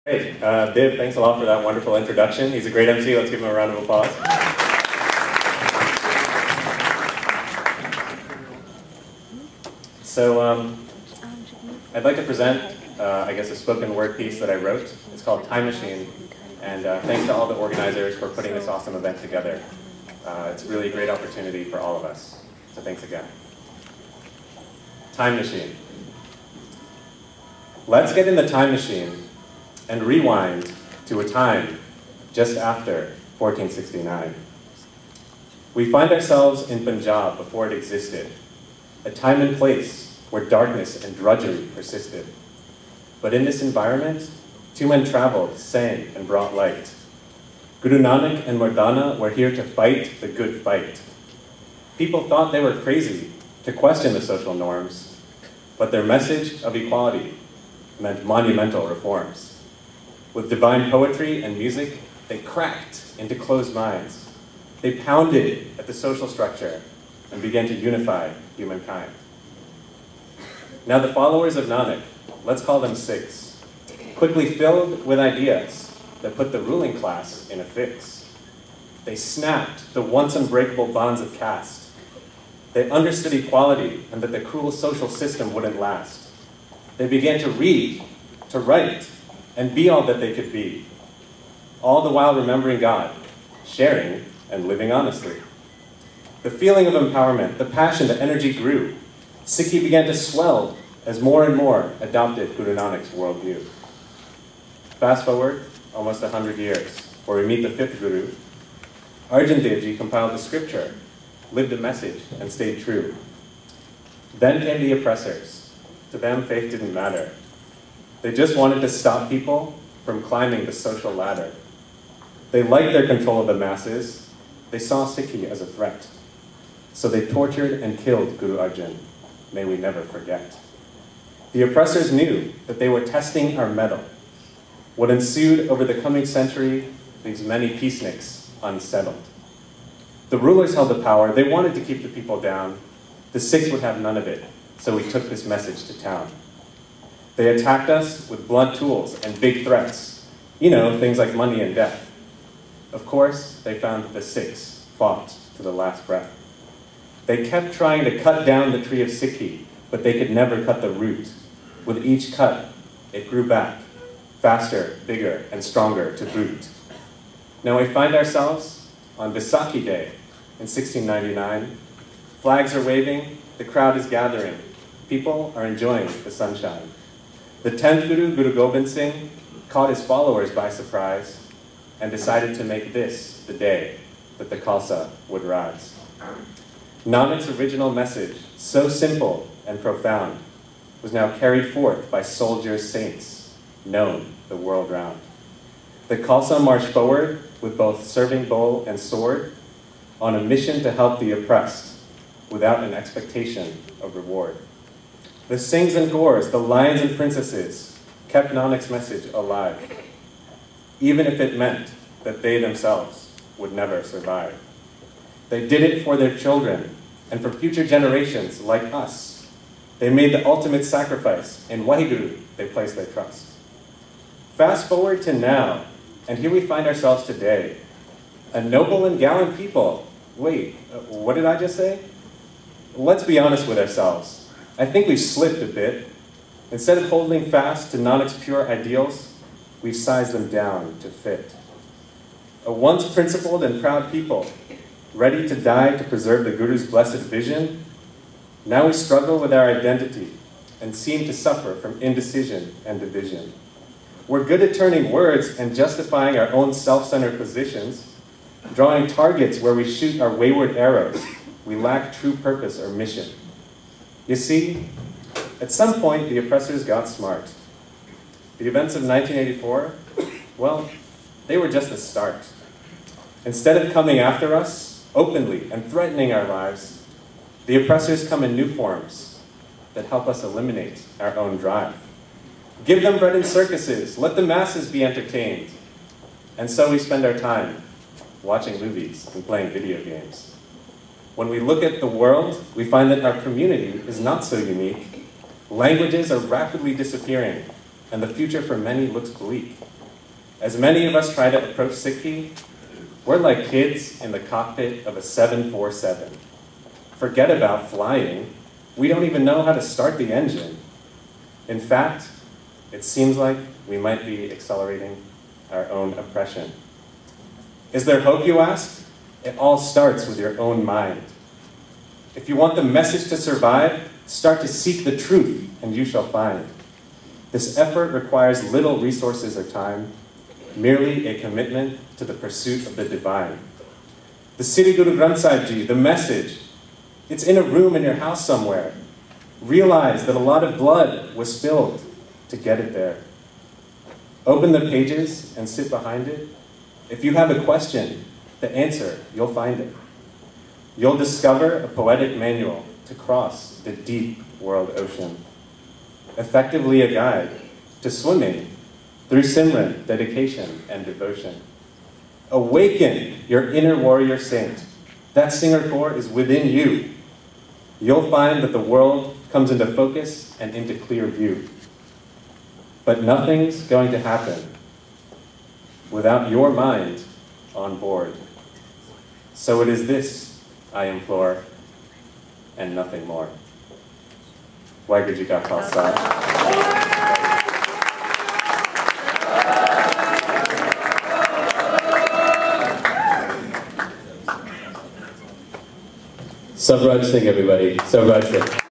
Great. Viv, thanks a lot for that wonderful introduction. He's a great MC. Let's give him a round of applause. So I'd like to present, I guess, a spoken word piece that I wrote. It's called Time Machine. And thanks to all the organizers for putting this awesome event together. It's really a great opportunity for all of us. So thanks again. Time Machine. Let's get in the time machine and rewind to a time just after 1469. We find ourselves in Punjab before it existed, a time and place where darkness and drudgery persisted. But in this environment, two men traveled, sang, and brought light. Guru Nanak and Mardana were here to fight the good fight. People thought they were crazy to question the social norms, but their message of equality meant monumental reforms. With divine poetry and music, they cracked into closed minds. They pounded at the social structure and began to unify humankind. Now the followers of Nanak, let's call them Sikhs, quickly filled with ideas that put the ruling class in a fix. They snapped the once unbreakable bonds of caste. They understood equality and that the cruel social system wouldn't last. They began to read, to write, and be all that they could be, all the while remembering God, sharing, and living honestly. The feeling of empowerment, the passion, the energy grew. Sikhi began to swell as more and more adopted Guru Nanak's worldview. Fast forward almost 100 years, where we meet the fifth Guru. Arjan Dev Ji compiled the scripture, lived the message, and stayed true. Then came the oppressors. To them, faith didn't matter. They just wanted to stop people from climbing the social ladder. They liked their control of the masses. They saw Sikhi as a threat. So they tortured and killed Guru Arjan. May we never forget. The oppressors knew that they were testing our mettle. What ensued over the coming century leaves many peaceniks unsettled. The rulers held the power. They wanted to keep the people down. The Sikhs would have none of it, so we took this message to town. They attacked us with blunt tools and big threats. You know, things like money and death. Of course, they found that the Sikhs fought to the last breath. They kept trying to cut down the tree of Sikhi, but they could never cut the root. With each cut, it grew back, faster, bigger, and stronger to boot. Now we find ourselves on Vaisakhi Day in 1699. Flags are waving, the crowd is gathering. People are enjoying the sunshine. The 10th Guru, Guru Gobind Singh, caught his followers by surprise and decided to make this the day that the Khalsa would rise. Nanak's original message, so simple and profound, was now carried forth by soldiers, saints, known the world round. The Khalsa marched forward with both serving bow and sword on a mission to help the oppressed without an expectation of reward. The Singhs and Gaurs, the lions and princesses, kept Nanak's message alive, even if it meant that they themselves would never survive. They did it for their children and for future generations like us. They made the ultimate sacrifice. In Waheguru, they placed their trust. Fast forward to now, and here we find ourselves today. A noble and gallant people. Wait, what did I just say? Let's be honest with ourselves. I think we've slipped a bit. Instead of holding fast to Nanak's pure ideals, we've sized them down to fit. A once principled and proud people, ready to die to preserve the Guru's blessed vision, now we struggle with our identity and seem to suffer from indecision and division. We're good at turning words and justifying our own self-centered positions, drawing targets where we shoot our wayward arrows. We lack true purpose or mission. You see, at some point, the oppressors got smart. The events of 1984, well, they were just the start. Instead of coming after us openly and threatening our lives, the oppressors come in new forms that help us eliminate our own drive. Give them bread and circuses, let the masses be entertained. And so we spend our time watching movies and playing video games. When we look at the world, we find that our community is not so unique. Languages are rapidly disappearing. and the future for many looks bleak. As many of us try to approach Sikhi, we're like kids in the cockpit of a 747. Forget about flying. We don't even know how to start the engine. In fact, it seems like we might be accelerating our own oppression. Is there hope, you ask? It all starts with your own mind. If you want the message to survive, start to seek the truth, and you shall find. This effort requires little resources or time, merely a commitment to the pursuit of the divine. The Sri Guru Granth Sahib Ji, the message, it's in a room in your house somewhere. Realize that a lot of blood was spilled to get it there. Open the pages and sit behind it. If you have a question, the answer, you'll find it. You'll discover a poetic manual to cross the deep world ocean. Effectively a guide to swimming through Simran, dedication, and devotion. Awaken your inner warrior saint. That singer core is within you. You'll find that the world comes into focus and into clear view. But nothing's going to happen without your mind on board. So it is this I implore, and nothing more. Waheguru Ji Ka Khalsa. Savraj Singh, everybody. Savraj Singh.